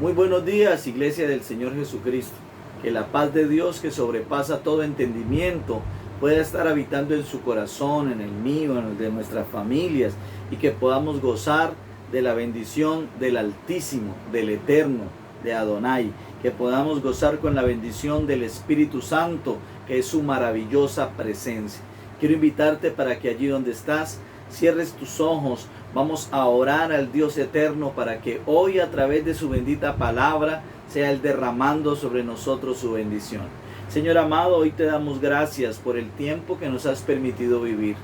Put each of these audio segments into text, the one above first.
Muy buenos días, Iglesia del Señor Jesucristo. Que la paz de Dios, que sobrepasa todo entendimiento, pueda estar habitando en su corazón, en el mío, en el de nuestras familias, y que podamos gozar de la bendición del Altísimo, del Eterno, de Adonai. Que podamos gozar con la bendición del Espíritu Santo, que es su maravillosa presencia. Quiero invitarte para que allí donde estás, cierres tus ojos. Vamos a orar al Dios eterno para que hoy, a través de su bendita palabra, sea Él derramando sobre nosotros su bendición. Señor amado, hoy te damos gracias por el tiempo que nos has permitido vivir.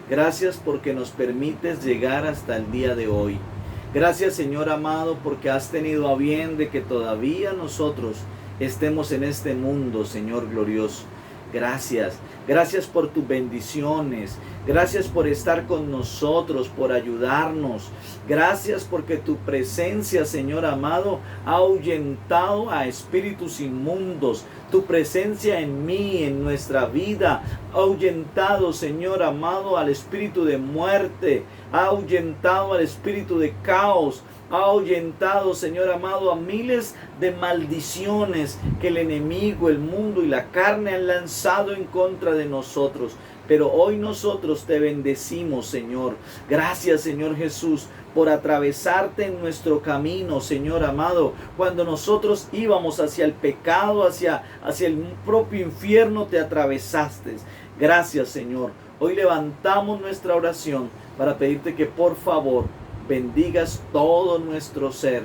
Gracias porque nos permites llegar hasta el día de hoy. Gracias, Señor amado, porque has tenido a bien de que todavía nosotros estemos en este mundo, Señor glorioso. Gracias. Gracias por tus bendiciones. Gracias por estar con nosotros, por ayudarnos. Gracias porque tu presencia, Señor amado, ha ahuyentado a espíritus inmundos. Tu presencia en mí, en nuestra vida, ha ahuyentado, Señor amado, al espíritu de muerte. Ha ahuyentado al espíritu de caos. Ha ahuyentado, Señor amado, a miles de maldiciones que el enemigo, el mundo y la carne han lanzado en contra de nosotros. Pero hoy nosotros te bendecimos, Señor. Gracias, Señor Jesús, por atravesarte en nuestro camino, Señor amado. Cuando nosotros íbamos hacia el pecado, hacia el propio infierno, te atravesaste. Gracias, Señor. Hoy levantamos nuestra oración para pedirte que por favor bendigas todo nuestro ser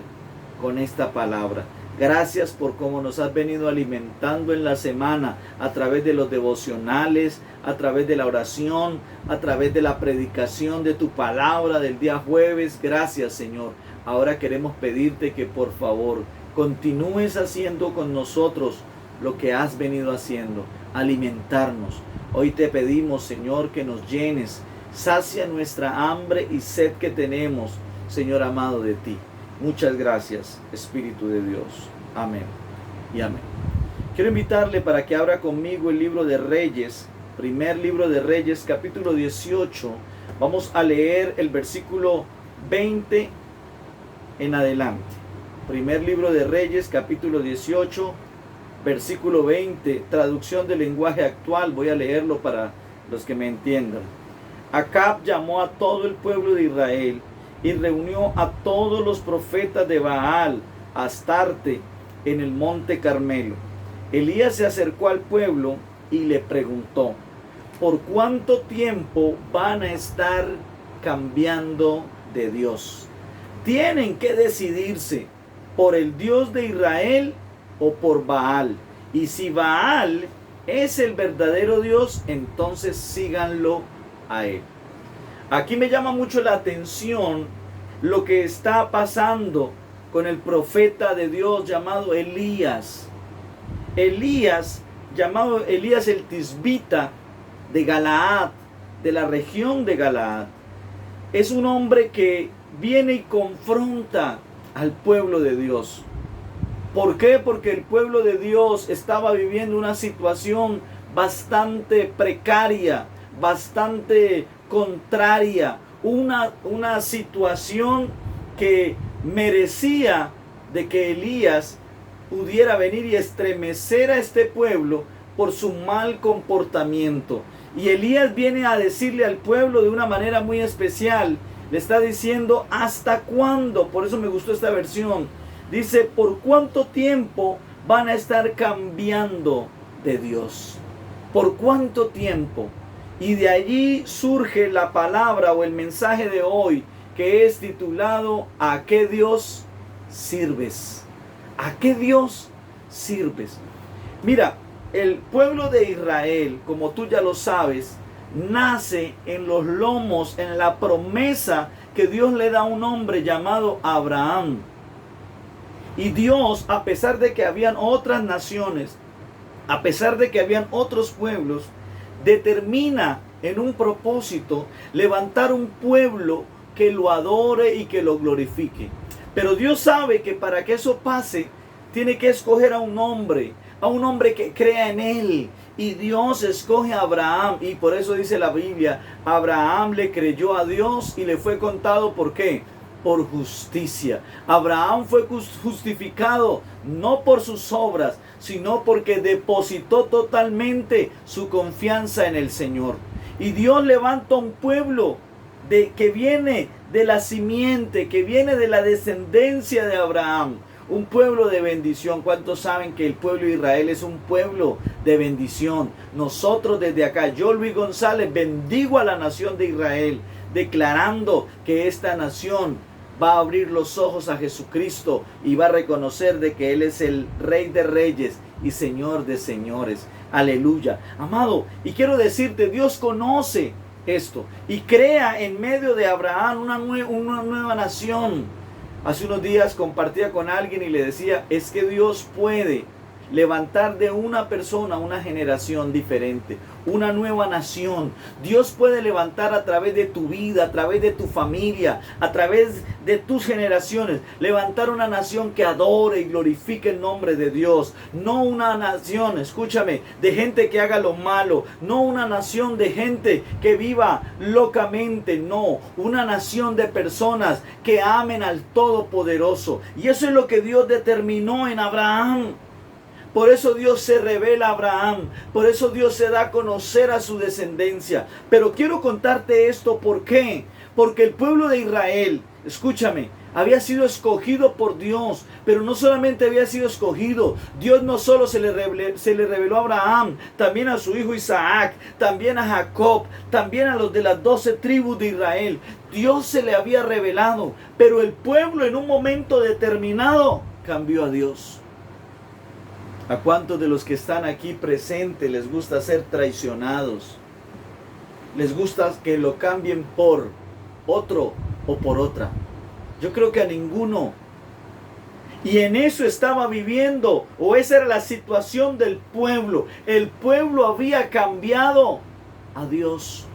con esta palabra. Gracias por cómo nos has venido alimentando en la semana a través de los devocionales, a través de la oración, a través de la predicación de tu palabra del día jueves. Gracias, Señor. Ahora queremos pedirte que por favor continúes haciendo con nosotros lo que has venido haciendo, alimentarnos. Hoy te pedimos, Señor, que nos llenes. Sacia nuestra hambre y sed que tenemos, Señor amado, de ti. Muchas gracias, Espíritu de Dios. Amén y amén. Quiero invitarle para que abra conmigo el libro de Reyes, primer libro de Reyes, capítulo 18. Vamos a leer el versículo 20 en adelante. Primer libro de Reyes, capítulo 18, versículo 20, traducción del lenguaje actual. Voy a leerlo para los que me entiendan. Acab llamó a todo el pueblo de Israel y reunió a todos los profetas de Baal, Astarte, en el monte Carmelo. Elías se acercó al pueblo y le preguntó: ¿por cuánto tiempo van a estar cambiando de Dios? Tienen que decidirse por el Dios de Israel o por Baal. Y si Baal es el verdadero Dios, entonces síganlo a él. Aquí me llama mucho la atención lo que está pasando con el profeta de Dios llamado Elías. Elías, llamado Elías el Tisbita de Galaad, de la región de Galaad, es un hombre que viene y confronta al pueblo de Dios. ¿Por qué? Porque el pueblo de Dios estaba viviendo una situación bastante precaria, bastante contraria, una situación que merecía de que Elías pudiera venir y estremecer a este pueblo por su mal comportamiento. Y Elías viene a decirle al pueblo de una manera muy especial, le está diciendo: ¿hasta cuándo? Por eso me gustó esta versión. Dice: ¿por cuánto tiempo van a estar cambiando de Dios? ¿Por cuánto tiempo? Y de allí surge la palabra o el mensaje de hoy, que es titulado: ¿a qué Dios sirves? ¿A qué Dios sirves? Mira, el pueblo de Israel, como tú ya lo sabes, nace en los lomos, en la promesa que Dios le da a un hombre llamado Abraham. Y Dios, a pesar de que habían otras naciones, a pesar de que habían otros pueblos, determina en un propósito levantar un pueblo que lo adore y que lo glorifique. Pero Dios sabe que para que eso pase, tiene que escoger a un hombre que crea en Él. Y Dios escoge a Abraham, y por eso dice la Biblia: Abraham le creyó a Dios y le fue contado, ¿por qué? por justicia. Abraham fue justificado no por sus obras, sino porque depositó totalmente su confianza en el Señor. Y Dios levanta un pueblo que viene de la simiente, que viene de la descendencia de Abraham. Un pueblo de bendición. ¿Cuántos saben que el pueblo de Israel es un pueblo de bendición? Nosotros desde acá, yo Luis González, bendigo a la nación de Israel, declarando que esta nación va a abrir los ojos a Jesucristo y va a reconocer de que Él es el Rey de Reyes y Señor de Señores. Aleluya. Amado, y quiero decirte, Dios conoce esto y crea en medio de Abraham una nueva nación. Hace unos días compartía con alguien y le decía, es que Dios puede levantar de una persona una generación diferente, una nueva nación. Dios puede levantar a través de tu vida, a través de tu familia, a través de tus generaciones, levantar una nación que adore y glorifique el nombre de Dios. No una nación, escúchame, de gente que haga lo malo, no una nación de gente que viva locamente, no, una nación de personas que amen al Todopoderoso. Y eso es lo que Dios determinó en Abraham. Por eso Dios se revela a Abraham. Por eso Dios se da a conocer a su descendencia. Pero quiero contarte esto. ¿Por qué? Porque el pueblo de Israel, escúchame, había sido escogido por Dios. Pero no solamente había sido escogido. Dios no solo se le reveló a Abraham, también a su hijo Isaac, también a Jacob, también a los de las 12 tribus de Israel. Dios se le había revelado. Pero el pueblo en un momento determinado cambió a Dios. ¿A cuántos de los que están aquí presentes les gusta ser traicionados? ¿Les gusta que lo cambien por otro o por otra? Yo creo que a ninguno. Y en eso estaba viviendo, o esa era la situación del pueblo. El pueblo había cambiado a Dios.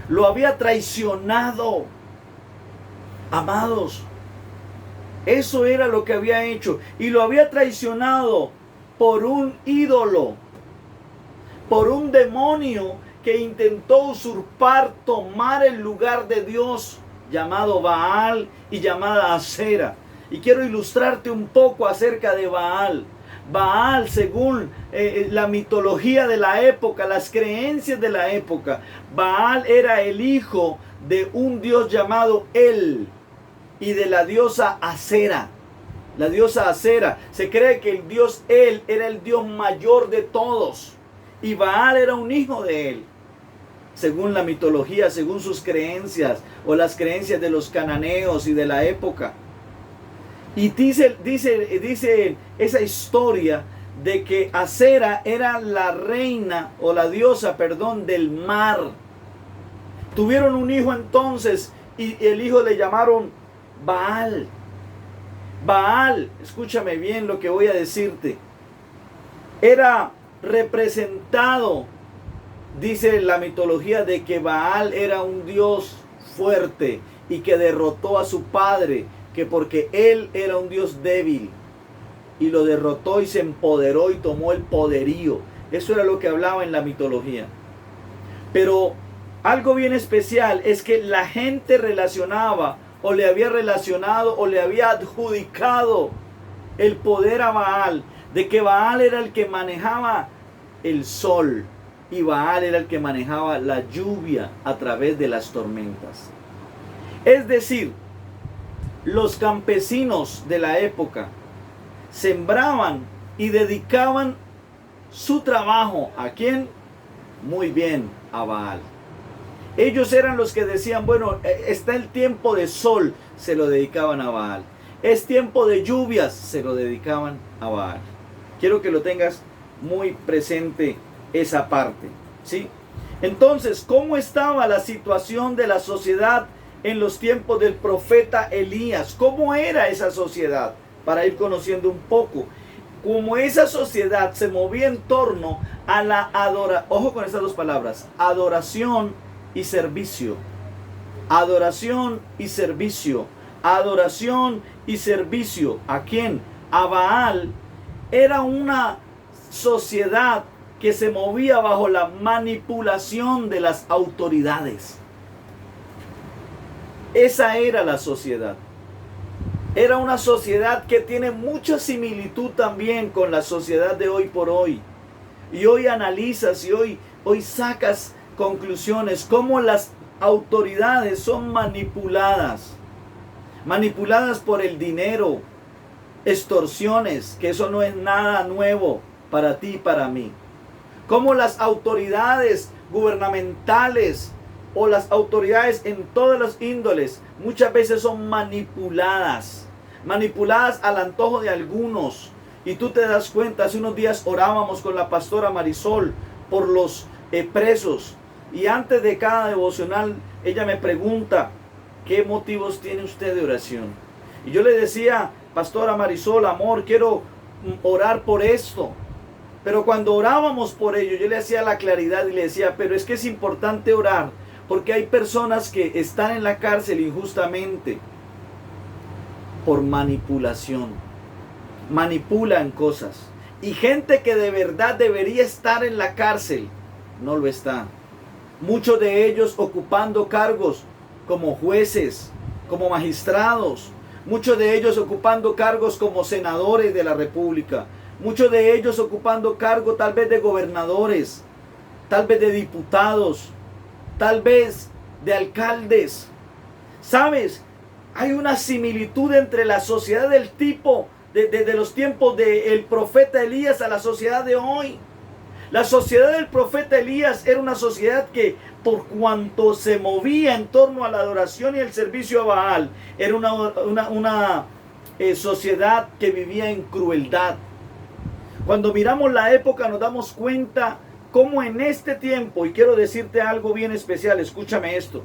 Lo había traicionado. Amados, eso era lo que había hecho. Y lo había traicionado por un ídolo, por un demonio que intentó usurpar, tomar el lugar de Dios, llamado Baal y llamada Asera. Y quiero ilustrarte un poco acerca de Baal. Baal, según la mitología de la época, las creencias de la época, Baal era el hijo de un dios llamado El y de la diosa Asera. La diosa Asera, se cree que el dios El era el dios mayor de todos y Baal era un hijo de él, según la mitología, según sus creencias o las creencias de los cananeos y de la época. Y dice esa historia de que Asera era la reina o la diosa, perdón, del mar. Tuvieron un hijo entonces y el hijo le llamaron Baal. Baal, escúchame bien lo que voy a decirte, era representado, dice la mitología, de que Baal era un dios fuerte y que derrotó a su padre, que porque él era un dios débil y lo derrotó y se empoderó y tomó el poderío. Eso era lo que hablaba en la mitología. Pero algo bien especial es que la gente relacionaba o le había relacionado o le había adjudicado el poder a Baal, de que Baal era el que manejaba el sol y Baal era el que manejaba la lluvia a través de las tormentas. Es decir, los campesinos de la época sembraban y dedicaban su trabajo ¿a quién? Muy bien, a Baal. Ellos eran los que decían, bueno, está el tiempo de sol, se lo dedicaban a Baal. Es tiempo de lluvias, se lo dedicaban a Baal. Quiero que lo tengas muy presente esa parte, ¿sí? Entonces, ¿cómo estaba la situación de la sociedad en los tiempos del profeta Elías? ¿Cómo era esa sociedad? Para ir conociendo un poco. Como esa sociedad se movía en torno a la adoración, ojo con estas dos palabras, adoración y servicio. Adoración y servicio. Adoración y servicio. ¿A quién? A Baal. Era una sociedad que se movía bajo la manipulación de las autoridades. Esa era la sociedad. Era una sociedad que tiene mucha similitud también con la sociedad de hoy por hoy. Y hoy analizas y hoy sacas conclusiones, cómo las autoridades son manipuladas por el dinero, extorsiones, que eso no es nada nuevo para ti y para mí. Cómo las autoridades gubernamentales o las autoridades en todas las índoles muchas veces son manipuladas al antojo de algunos. Y tú te das cuenta, hace unos días orábamos con la pastora Marisol por los presos. Y antes de cada devocional, ella me pregunta, ¿qué motivos tiene usted de oración? Y yo le decía, pastora Marisol, amor, quiero orar por esto. Pero cuando orábamos por ello, yo le hacía la claridad y le decía, pero es que es importante orar, porque hay personas que están en la cárcel injustamente por manipulación. Manipulan cosas. Y gente que de verdad debería estar en la cárcel, no lo está. Muchos de ellos ocupando cargos como jueces, como magistrados. Muchos de ellos ocupando cargos como senadores de la República. Muchos de ellos ocupando cargos tal vez de gobernadores, tal vez de diputados, tal vez de alcaldes. ¿Sabes? Hay una similitud entre la sociedad del tipo de los tiempos del profeta Elías a la sociedad de hoy. La sociedad del profeta Elías era una sociedad que, por cuanto se movía en torno a la adoración y el servicio a Baal, era una sociedad que vivía en crueldad. Cuando miramos la época nos damos cuenta cómo en este tiempo, y quiero decirte algo bien especial, escúchame esto.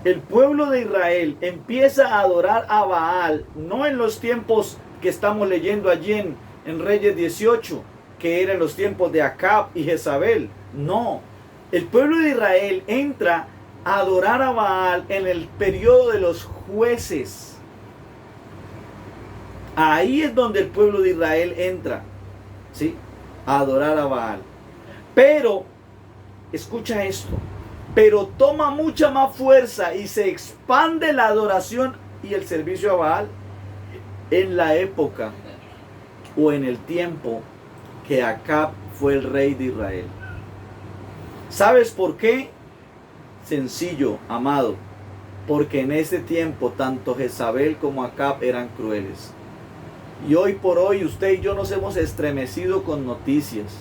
El pueblo de Israel empieza a adorar a Baal, no en los tiempos que estamos leyendo allí en Reyes 18, que eran los tiempos de Acab y Jezabel. No, el pueblo de Israel entra a adorar a Baal en el periodo de los jueces. Ahí es donde el pueblo de Israel entra, ¿sí?, a adorar a Baal. Pero, escucha esto, pero toma mucha más fuerza y se expande la adoración y el servicio a Baal en la época o en el tiempo que Acab fue el rey de Israel. ¿Sabes por qué? Sencillo, amado, porque en ese tiempo tanto Jezabel como Acab eran crueles. Y hoy por hoy usted y yo nos hemos estremecido con noticias,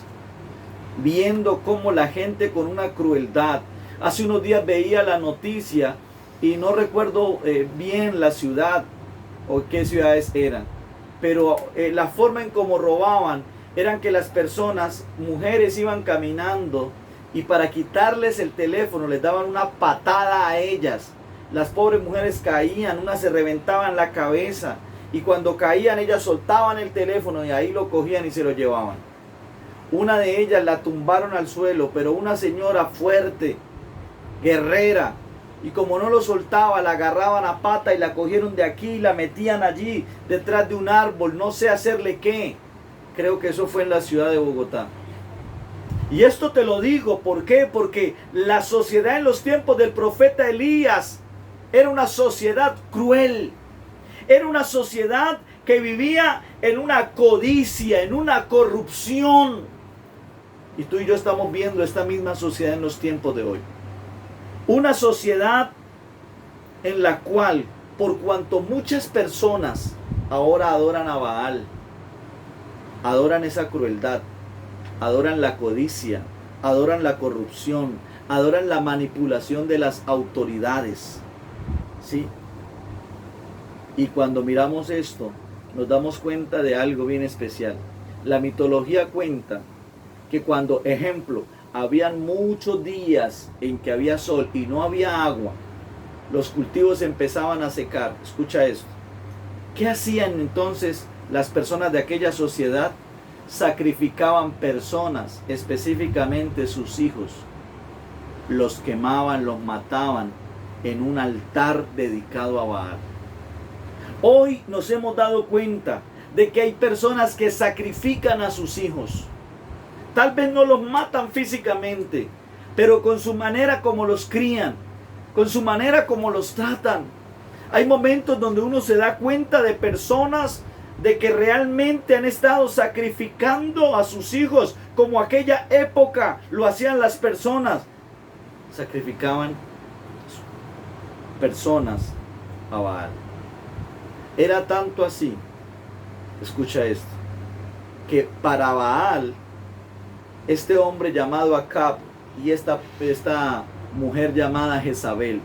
viendo cómo la gente con una crueldad. Hace unos días veía la noticia y no recuerdo bien la ciudad o qué ciudades eran, pero la forma en cómo robaban eran que las personas, mujeres, iban caminando y para quitarles el teléfono les daban una patada a ellas. Las pobres mujeres caían, unas se reventaban la cabeza y cuando caían ellas soltaban el teléfono y ahí lo cogían y se lo llevaban. Una de ellas la tumbaron al suelo, pero una señora fuerte, guerrera, y como no lo soltaba, la agarraban a pata y la cogieron de aquí y la metían allí detrás de un árbol, no sé hacerle qué. Creo que eso fue en la ciudad de Bogotá. Y esto te lo digo, ¿por qué? Porque la sociedad en los tiempos del profeta Elías era una sociedad cruel. Era una sociedad que vivía en una codicia, en una corrupción. Y tú y yo estamos viendo esta misma sociedad en los tiempos de hoy. Una sociedad en la cual, por cuanto muchas personas ahora adoran a Baal, adoran esa crueldad, adoran la codicia, adoran la corrupción, adoran la manipulación de las autoridades, ¿sí? Y cuando miramos esto, nos damos cuenta de algo bien especial. La mitología cuenta que cuando, ejemplo, habían muchos días en que había sol y no había agua, los cultivos empezaban a secar. Escucha esto. ¿Qué hacían entonces las personas de aquella sociedad? Sacrificaban personas, específicamente sus hijos. Los quemaban, los mataban en un altar dedicado a Baal. Hoy nos hemos dado cuenta de que hay personas que sacrifican a sus hijos. Tal vez no los matan físicamente, pero con su manera como los crían, con su manera como los tratan. Hay momentos donde uno se da cuenta de personas de que realmente han estado sacrificando a sus hijos, como aquella época lo hacían las personas. Sacrificaban personas a Baal. Era tanto así, escucha esto, que para Baal, este hombre llamado Acab y esta mujer llamada Jezabel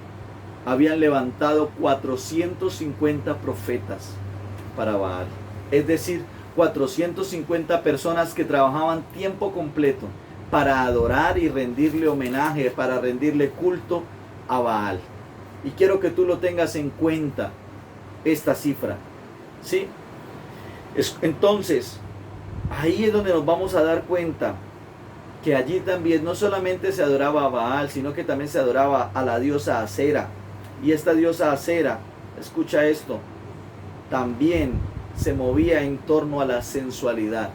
habían levantado 450 profetas para Baal. Es decir, 450 personas que trabajaban tiempo completo para adorar y rendirle homenaje, para rendirle culto a Baal. Y quiero que tú lo tengas en cuenta, esta cifra, ¿sí? Entonces, ahí es donde nos vamos a dar cuenta que allí también no solamente se adoraba a Baal, sino que también se adoraba a la diosa Acera. Y esta diosa Acera, escucha esto, también se movía en torno a la sensualidad,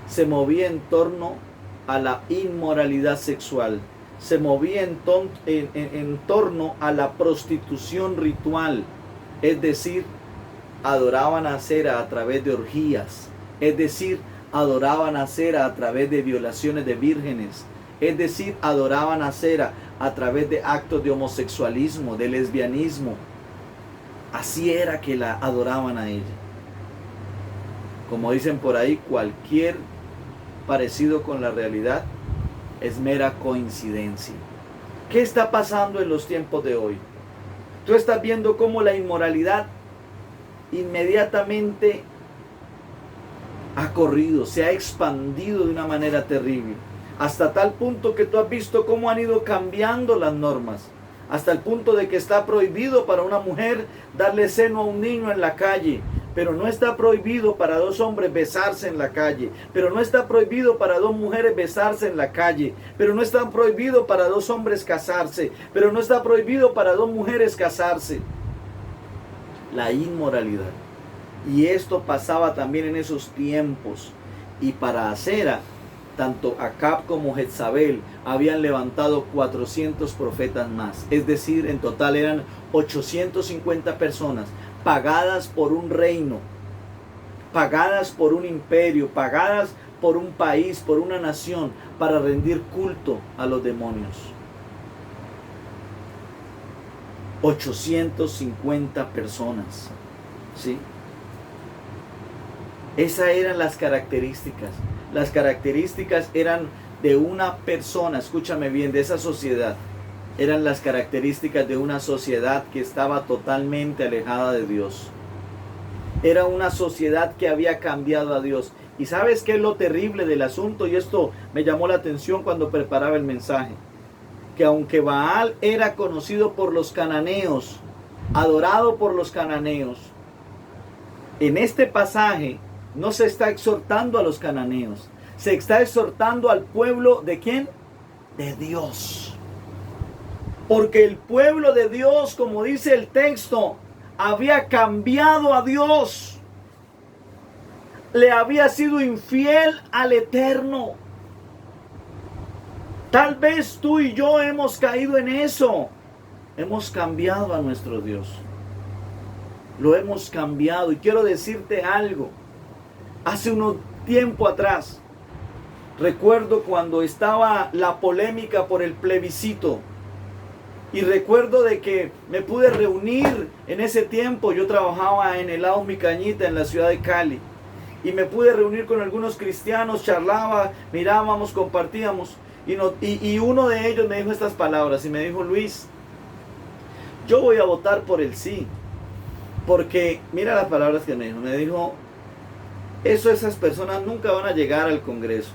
se movía en torno a la inmoralidad sexual, se movía en torno a la prostitución ritual, es decir, adoraban a Acera a través de orgías, es decir, adoraban a Acera a través de violaciones de vírgenes, es decir, adoraban a Acera a través de actos de homosexualismo, de lesbianismo. Así era que la adoraban a ella. Como dicen por ahí, cualquier parecido con la realidad es mera coincidencia. ¿Qué está pasando en los tiempos de hoy? Tú estás viendo cómo la inmoralidad inmediatamente ha corrido, se ha expandido de una manera terrible, hasta tal punto que tú has visto cómo han ido cambiando las normas, hasta el punto de que está prohibido para una mujer darle seno a un niño en la calle, pero no está prohibido para dos hombres besarse en la calle, pero no está prohibido para dos mujeres besarse en la calle, pero no está prohibido para dos hombres casarse, pero no está prohibido para dos mujeres casarse. La inmoralidad. Y esto pasaba también en esos tiempos. Y para Acera, tanto Acab como Jezabel habían levantado 400 profetas más. Es decir, en total eran 850 personas pagadas por un reino, pagadas por un imperio, pagadas por un país, por una nación, para rendir culto a los demonios. 850 personas, ¿sí? Esas eran las características. Las características eran de una persona, escúchame bien, de esa sociedad. Eran las características de una sociedad que estaba totalmente alejada de Dios. Era una sociedad que había cambiado a Dios. ¿Y sabes qué es lo terrible del asunto? Y esto me llamó la atención cuando preparaba el mensaje. Que aunque Baal era conocido por los cananeos, adorado por los cananeos, en este pasaje no se está exhortando a los cananeos, se está exhortando al pueblo ¿de quién? De Dios. Porque el pueblo de Dios, como dice el texto, había cambiado a Dios, le había sido infiel al Eterno. Tal vez tú y yo hemos caído en eso. Hemos cambiado a nuestro Dios. Lo hemos cambiado. Y quiero decirte algo. Hace un tiempo atrás, recuerdo cuando estaba la polémica por el plebiscito. Y recuerdo de que me pude reunir en ese tiempo. Yo trabajaba en el Helado Mi Cañita en la ciudad de Cali. Y me pude reunir con algunos cristianos, charlaba, mirábamos, compartíamos. Y uno de ellos me dijo estas palabras y me dijo: Luis, yo voy a votar por el sí. Porque, mira las palabras que me dijo. Me dijo: esas personas nunca van a llegar al Congreso.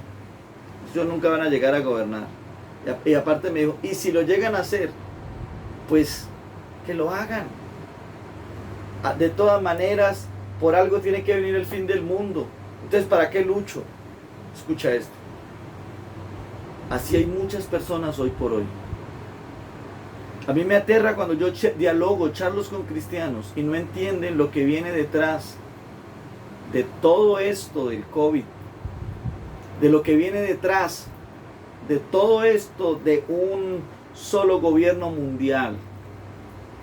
Ellos nunca van a llegar a gobernar. Y aparte me dijo: y si lo llegan a hacer, pues que lo hagan. De todas maneras, por algo tiene que venir el fin del mundo. Entonces, ¿para qué lucho? Escucha esto. Así hay muchas personas hoy por hoy. A mí me aterra cuando yo charlo con cristianos y no entienden lo que viene detrás de todo esto del COVID, de lo que viene detrás de todo esto de un solo gobierno mundial.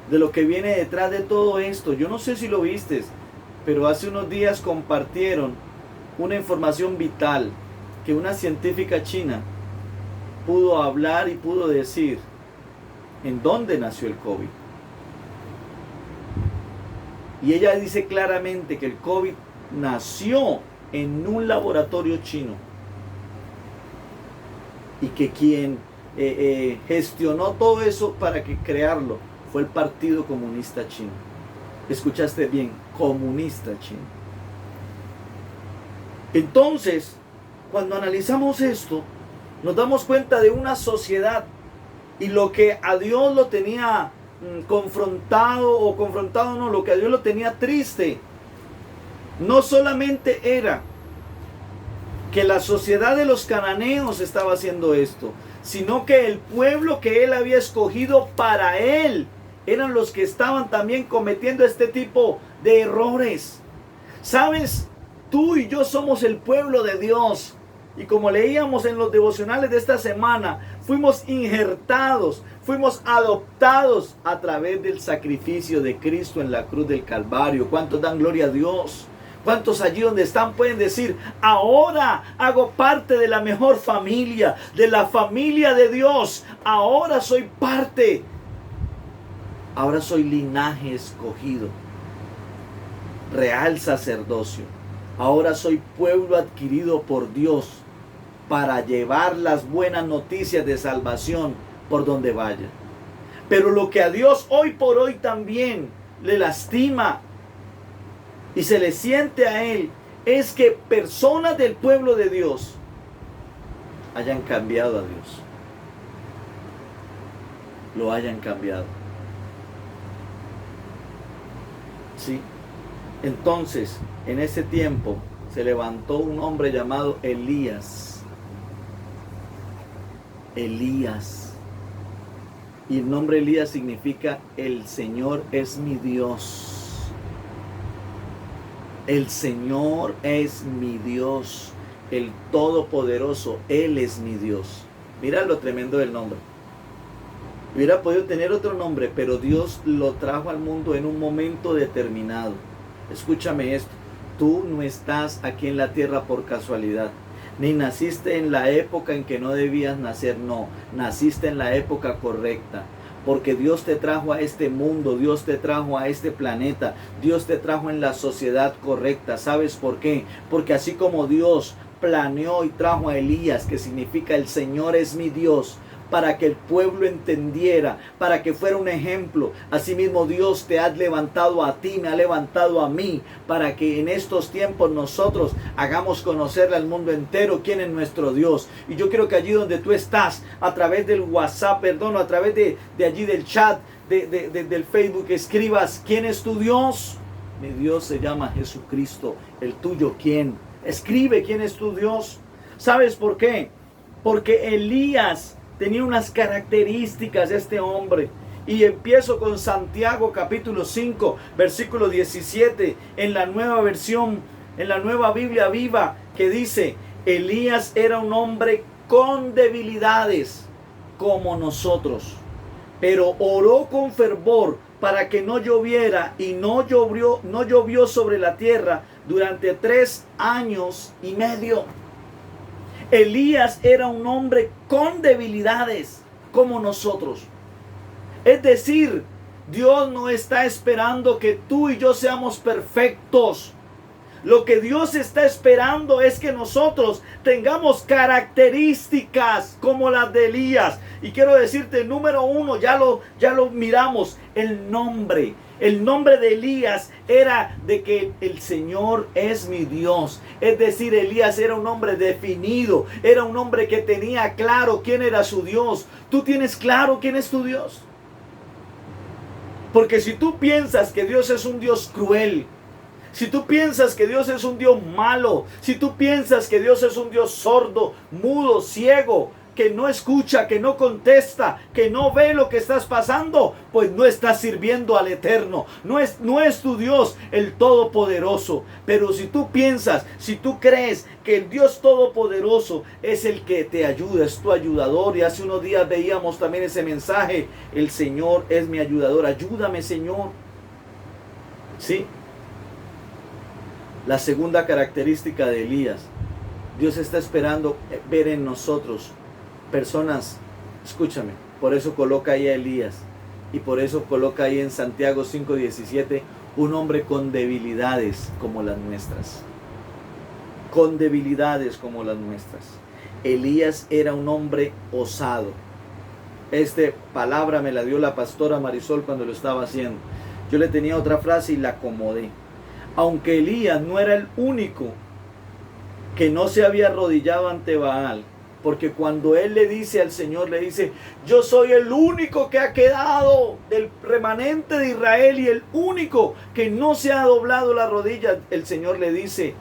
de lo que viene detrás de todo esto. Yo no sé si lo viste, pero hace unos días compartieron una información vital que una científica china pudo hablar y pudo decir en dónde nació el COVID. Y ella dice claramente que el COVID nació en un laboratorio chino y que quien gestionó todo eso para que crearlo fue el Partido Comunista Chino. Escuchaste bien, comunista chino. Entonces, cuando analizamos esto, nos damos cuenta de una sociedad y lo que a Dios lo tenía confrontado no, lo que a Dios lo tenía triste, no solamente era que la sociedad de los cananeos estaba haciendo esto, sino que el pueblo que él había escogido para él eran los que estaban también cometiendo este tipo de errores. ¿Sabes? Tú y yo somos el pueblo de Dios. Y como leíamos en los devocionales de esta semana, fuimos injertados, fuimos adoptados a través del sacrificio de Cristo en la cruz del Calvario. ¿Cuántos dan gloria a Dios? ¿Cuántos allí donde están pueden decir, ahora hago parte de la mejor familia, de la familia de Dios? Ahora soy parte. Ahora soy linaje escogido, real sacerdocio. Ahora soy pueblo adquirido por Dios para llevar las buenas noticias de salvación por donde vaya. Pero lo que a Dios hoy por hoy también le lastima y se le siente a Él es que personas del pueblo de Dios hayan cambiado a Dios. Lo hayan cambiado. ¿Sí? Entonces, en ese tiempo se levantó un hombre llamado Elías. Elías. Y el nombre Elías significa el Señor es mi Dios. El Señor es mi Dios. El Todopoderoso. Él es mi Dios. Mira lo tremendo del nombre. Hubiera podido tener otro nombre, pero Dios lo trajo al mundo en un momento determinado. Escúchame esto, tú no estás aquí en la tierra por casualidad, ni naciste en la época en que no debías nacer, no, naciste en la época correcta, porque Dios te trajo a este mundo, Dios te trajo a este planeta, Dios te trajo en la sociedad correcta. ¿Sabes por qué? Porque así como Dios planeó y trajo a Elías, que significa el Señor es mi Dios, para que el pueblo entendiera, para que fuera un ejemplo. Asimismo Dios te ha levantado a ti, me ha levantado a mí, para que en estos tiempos nosotros hagamos conocerle al mundo entero quién es nuestro Dios. Y yo quiero que allí donde tú estás, a través del WhatsApp, a través de allí del chat, del Facebook, escribas quién es tu Dios. Mi Dios se llama Jesucristo. ¿El tuyo quién? Escribe quién es tu Dios. ¿Sabes por qué? Porque Elías tenía unas características este hombre. Y empiezo con Santiago capítulo 5, versículo 17, en la nueva versión, en la nueva Biblia viva, que dice, Elías era un hombre con debilidades como nosotros, pero oró con fervor para que no lloviera, y no llovió sobre la tierra durante 3 años y medio. Elías era un hombre con debilidades como nosotros. Es decir, Dios no está esperando que tú y yo seamos perfectos. Lo que Dios está esperando es que nosotros tengamos características como las de Elías. Y quiero decirte, número 1, ya lo miramos, el nombre. El nombre de Elías era de que el Señor es mi Dios. Es decir, Elías era un hombre definido. Era un hombre que tenía claro quién era su Dios. ¿Tú tienes claro quién es tu Dios? Porque si tú piensas que Dios es un Dios cruel, si tú piensas que Dios es un Dios malo, si tú piensas que Dios es un Dios sordo, mudo, ciego, que no escucha, que no contesta, que no ve lo que estás pasando, pues no estás sirviendo al Eterno. No es tu Dios el Todopoderoso. Pero si tú piensas, si tú crees que el Dios Todopoderoso es el que te ayuda, es tu ayudador, y hace unos días veíamos también ese mensaje: el Señor es mi ayudador, ayúdame, Señor. ¿Sí? La segunda característica de Elías: Dios está esperando ver en nosotros personas, escúchame, por eso coloca ahí a Elías, y por eso coloca ahí en Santiago 5:17, un hombre con debilidades como las nuestras. Con debilidades como las nuestras. Elías era un hombre osado. Esta palabra me la dio la pastora Marisol cuando lo estaba haciendo. Yo le tenía otra frase y la acomodé. Aunque Elías no era el único que no se había arrodillado ante Baal, porque cuando él le dice al Señor, le dice: yo soy el único que ha quedado del remanente de Israel y el único que no se ha doblado la rodilla, el Señor le dice: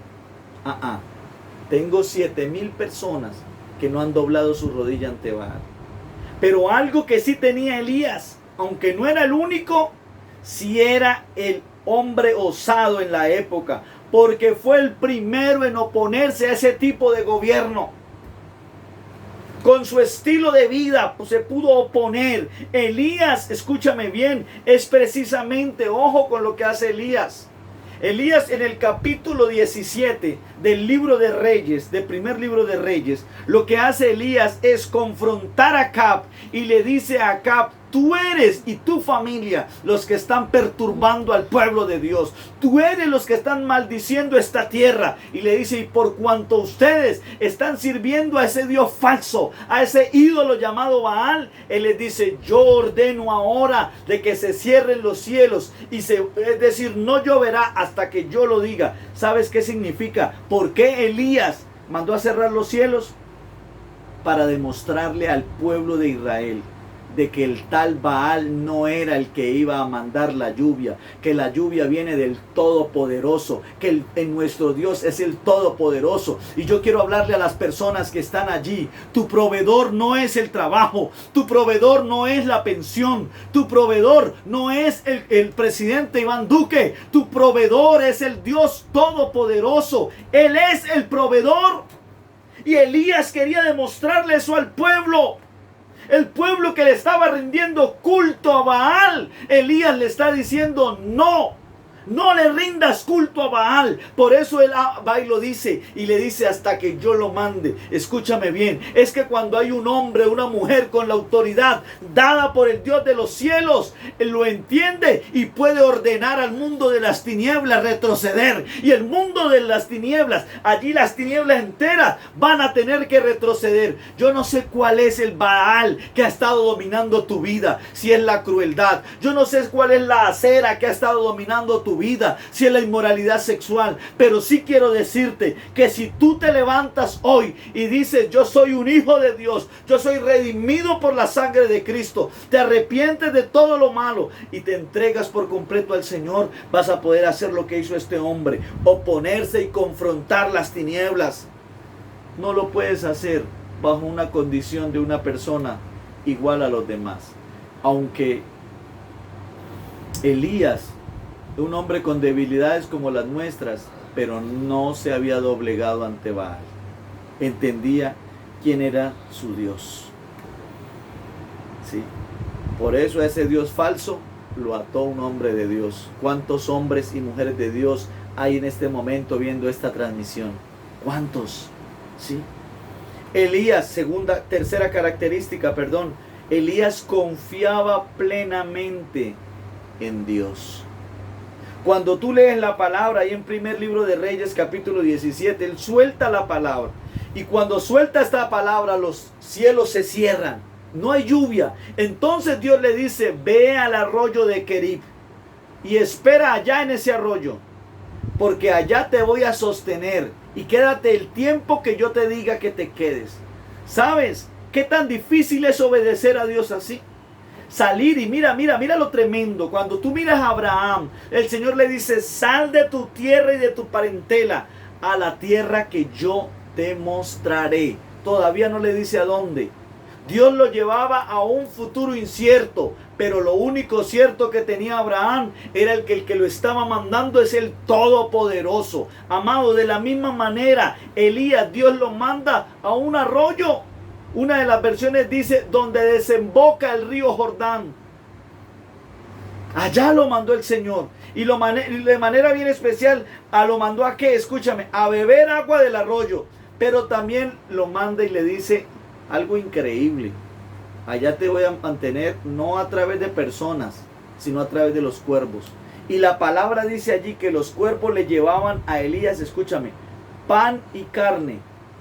tengo 7,000 personas que no han doblado su rodilla ante Baal. Pero algo que sí tenía Elías, aunque no era el único, sí era el hombre osado en la época, porque fue el primero en oponerse a ese tipo de gobierno. Con su estilo de vida se pudo oponer. Elías, escúchame bien, es precisamente, ojo con lo que hace Elías. Elías, en el capítulo 17 del libro de Reyes, del primer libro de Reyes, lo que hace Elías es confrontar a Acab y le dice a Acab: tú eres y tu familia los que están perturbando al pueblo de Dios. Tú eres los que están maldiciendo esta tierra. Y le dice: y por cuanto ustedes están sirviendo a ese Dios falso, a ese ídolo llamado Baal, él les dice: yo ordeno ahora de que se cierren los cielos. Es decir, no lloverá hasta que yo lo diga. ¿Sabes qué significa? ¿Por qué Elías mandó a cerrar los cielos? Para demostrarle al pueblo de Israel de que el tal Baal no era el que iba a mandar la lluvia, que la lluvia viene del Todopoderoso, que en nuestro Dios es el Todopoderoso. Y yo quiero hablarle a las personas que están allí: tu proveedor no es el trabajo, tu proveedor no es la pensión, tu proveedor no es el presidente Iván Duque, tu proveedor es el Dios Todopoderoso. Él es el proveedor. Y Elías quería demostrarle eso al pueblo. El pueblo que le estaba rindiendo culto a Baal, Elías le está diciendo: no le rindas culto a Baal. Por eso él va y lo dice, y le dice: hasta que yo lo mande. Escúchame bien, es que cuando hay un hombre, una mujer con la autoridad dada por el Dios de los cielos, él lo entiende y puede ordenar al mundo de las tinieblas retroceder. Y el mundo de las tinieblas, allí las tinieblas enteras van a tener que retroceder. Yo no sé cuál es el Baal que ha estado dominando tu vida, si es la crueldad. Yo no sé cuál es la acera que ha estado dominando tu vida, si es la inmoralidad sexual. Pero sí quiero decirte que si tú te levantas hoy y dices: yo soy un hijo de Dios, yo soy redimido por la sangre de Cristo, te arrepientes de todo lo malo y te entregas por completo al Señor, vas a poder hacer lo que hizo este hombre: oponerse y confrontar las tinieblas. No lo puedes hacer bajo una condición de una persona igual a los demás. Aunque Elías, un hombre con debilidades como las nuestras, pero no se había doblegado ante Baal. Entendía quién era su Dios. ¿Sí? Por eso a ese Dios falso lo ató un hombre de Dios. ¿Cuántos hombres y mujeres de Dios hay en este momento viendo esta transmisión? ¿Cuántos? ¿Sí? Elías, tercera característica, Elías confiaba plenamente en Dios. Cuando tú lees la palabra ahí en primer libro de Reyes capítulo 17, él suelta la palabra. Y cuando suelta esta palabra, los cielos se cierran. No hay lluvia. Entonces Dios le dice: ve al arroyo de Querib y espera allá en ese arroyo, porque allá te voy a sostener, y quédate el tiempo que yo te diga que te quedes. ¿Sabes qué tan difícil es obedecer a Dios así? Salir y mira lo tremendo. Cuando tú miras a Abraham, el Señor le dice: sal de tu tierra y de tu parentela a la tierra que yo te mostraré. Todavía no le dice a dónde, Dios lo llevaba a un futuro incierto, pero lo único cierto que tenía Abraham era el que lo estaba mandando es el Todopoderoso. Amado, de la misma manera, Elías, Dios lo manda a un arroyo. Una de las versiones dice, donde desemboca el río Jordán. Allá lo mandó el Señor. Y de manera bien especial, lo mandó a qué, escúchame, a beber agua del arroyo. Pero también lo manda y le dice algo increíble. Allá te voy a mantener no a través de personas, sino a través de los cuervos. Y la palabra dice allí que los cuervos le llevaban a Elías, escúchame, pan y carne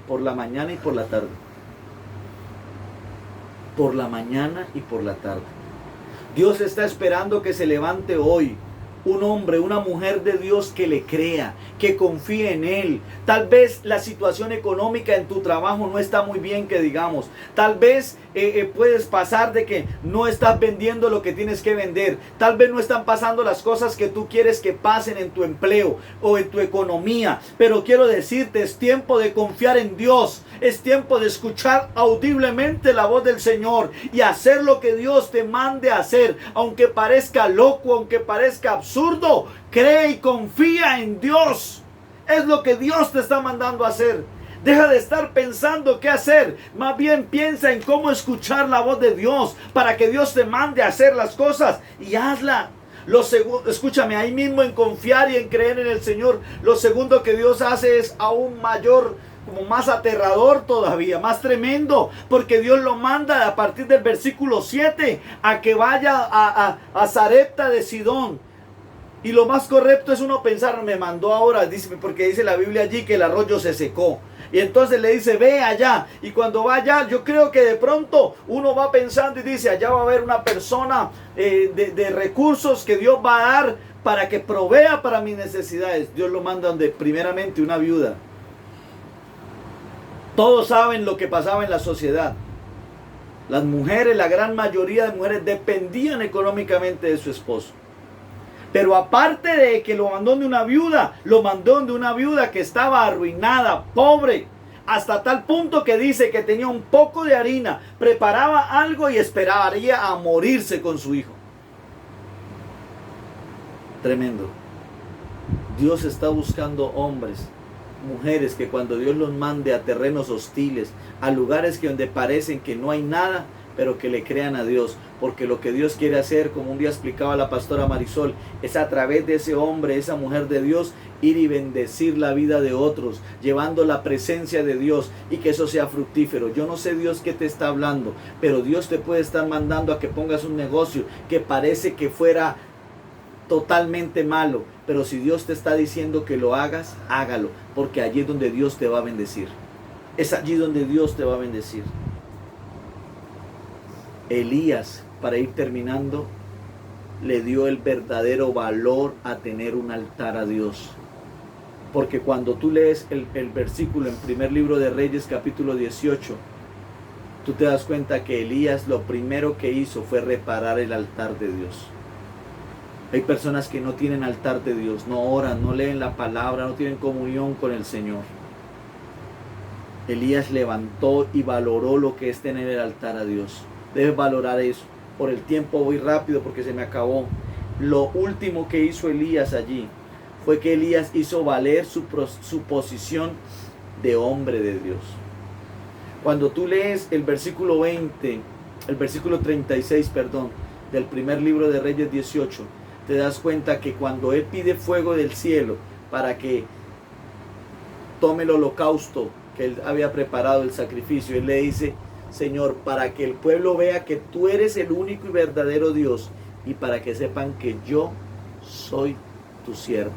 por la mañana y por la tarde. Por la mañana y por la tarde. Dios está esperando que se levante hoy un hombre, una mujer de Dios que le crea, que confíe en Él. Tal vez la situación económica en tu trabajo no está muy bien, que digamos. Tal vez puedes pasar de que no estás vendiendo lo que tienes que vender. Tal vez no están pasando las cosas que tú quieres que pasen en tu empleo o en tu economía. Pero quiero decirte, es tiempo de confiar en Dios. Es tiempo de escuchar audiblemente la voz del Señor y hacer lo que Dios te mande a hacer. Aunque parezca loco, aunque parezca absurdo, cree y confía en Dios. Es lo que Dios te está mandando a hacer. Deja de estar pensando qué hacer. Más bien piensa en cómo escuchar la voz de Dios para que Dios te mande a hacer las cosas y hazla. Lo segundo, escúchame, ahí mismo en confiar y en creer en el Señor. Lo segundo que Dios hace es aún mayor, como más aterrador todavía, más tremendo, porque Dios lo manda a partir del versículo 7 a que vaya a Sarepta de Sidón. Y lo más correcto es uno pensar, me mandó ahora, dice, porque dice la Biblia allí que el arroyo se secó. Y entonces le dice, ve allá. Y cuando va allá, yo creo que de pronto uno va pensando y dice, allá va a haber una persona de recursos que Dios va a dar para que provea para mis necesidades. Dios lo manda donde primeramente una viuda. Todos saben lo que pasaba en la sociedad. Las mujeres, la gran mayoría de mujeres dependían económicamente de su esposo. Pero aparte de que lo mandó de una viuda, lo mandó de una viuda que estaba arruinada, pobre, hasta tal punto que dice que tenía un poco de harina, preparaba algo y esperaría a morirse con su hijo. Tremendo. Dios está buscando hombres, mujeres que cuando Dios los mande a terrenos hostiles, a lugares que donde parecen que no hay nada, pero que le crean a Dios, porque lo que Dios quiere hacer, como un día explicaba la pastora Marisol, es a través de ese hombre, esa mujer de Dios, ir y bendecir la vida de otros, llevando la presencia de Dios y que eso sea fructífero. Yo no sé Dios qué te está hablando, pero Dios te puede estar mandando a que pongas un negocio que parece que fuera totalmente malo, pero si Dios te está diciendo que lo hagas, hágalo, porque allí es donde Dios te va a bendecir. Es allí donde Dios te va a bendecir. Elías, para ir terminando, le dio el verdadero valor a tener un altar a Dios. Porque cuando tú lees el versículo en primer libro de Reyes, capítulo 18, tú te das cuenta que Elías lo primero que hizo fue reparar el altar de Dios. Hay personas que no tienen altar de Dios, no oran, no leen la palabra, no tienen comunión con el Señor. Elías levantó y valoró lo que es tener el altar a Dios. Debes valorar eso. Por el tiempo voy rápido porque se me acabó. Lo último que hizo Elías allí fue que Elías hizo valer su posición de hombre de Dios. Cuando tú lees el versículo 36, del primer libro de Reyes 18, te das cuenta que cuando él pide fuego del cielo para que tome el holocausto que él había preparado, el sacrificio, él le dice, Señor, para que el pueblo vea que tú eres el único y verdadero Dios y para que sepan que yo soy tu siervo.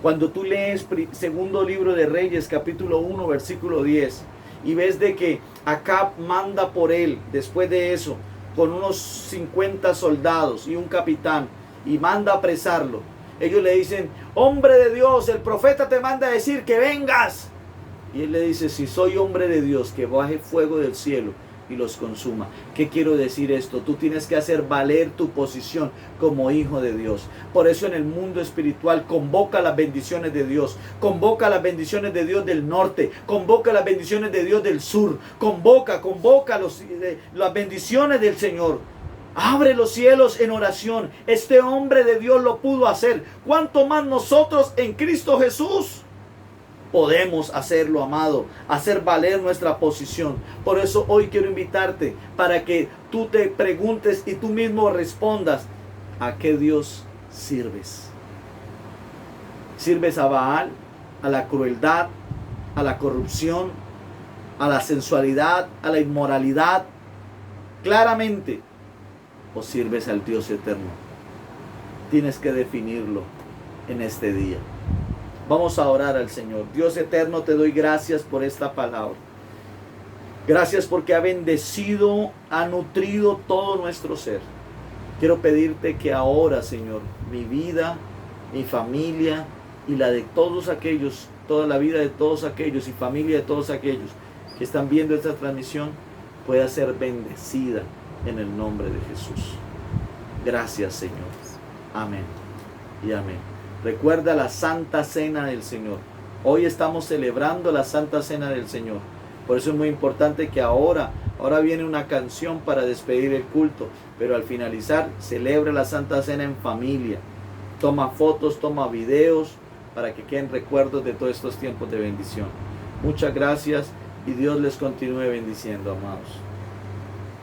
Cuando tú lees segundo libro de Reyes, capítulo 1, versículo 10, y ves de que Acab manda por él, después de eso, con unos 50 soldados y un capitán, y manda a apresarlo. Ellos le dicen, hombre de Dios, el profeta te manda a decir que vengas. Y él le dice, si soy hombre de Dios, que baje fuego del cielo y los consuma. ¿Qué quiero decir esto? Tú tienes que hacer valer tu posición como hijo de Dios. Por eso en el mundo espiritual convoca las bendiciones de Dios. Convoca las bendiciones de Dios del norte. Convoca las bendiciones de Dios del sur. Convoca las bendiciones del Señor. Abre los cielos en oración. Este hombre de Dios lo pudo hacer. ¿Cuánto más nosotros en Cristo Jesús? Podemos hacerlo, amado, hacer valer nuestra posición. Por eso hoy quiero invitarte para que tú te preguntes y tú mismo respondas: ¿a qué Dios sirves? ¿Sirves a Baal, a la crueldad, a la corrupción, a la sensualidad, a la inmoralidad? Claramente. ¿O sirves al Dios eterno? Tienes que definirlo en este día. Vamos a orar al Señor. Dios eterno, te doy gracias por esta palabra. Gracias porque ha bendecido, ha nutrido todo nuestro ser. Quiero pedirte que ahora, Señor, mi vida, mi familia y la de todos aquellos, toda la vida de todos aquellos y familia de todos aquellos que están viendo esta transmisión pueda ser bendecida en el nombre de Jesús. Gracias, Señor. Amén y amén. Recuerda la Santa Cena del Señor. Hoy estamos celebrando la Santa Cena del Señor. Por eso es muy importante que ahora viene una canción para despedir el culto. Pero al finalizar, celebra la Santa Cena en familia. Toma fotos, toma videos para que queden recuerdos de todos estos tiempos de bendición. Muchas gracias y Dios les continúe bendiciendo, amados.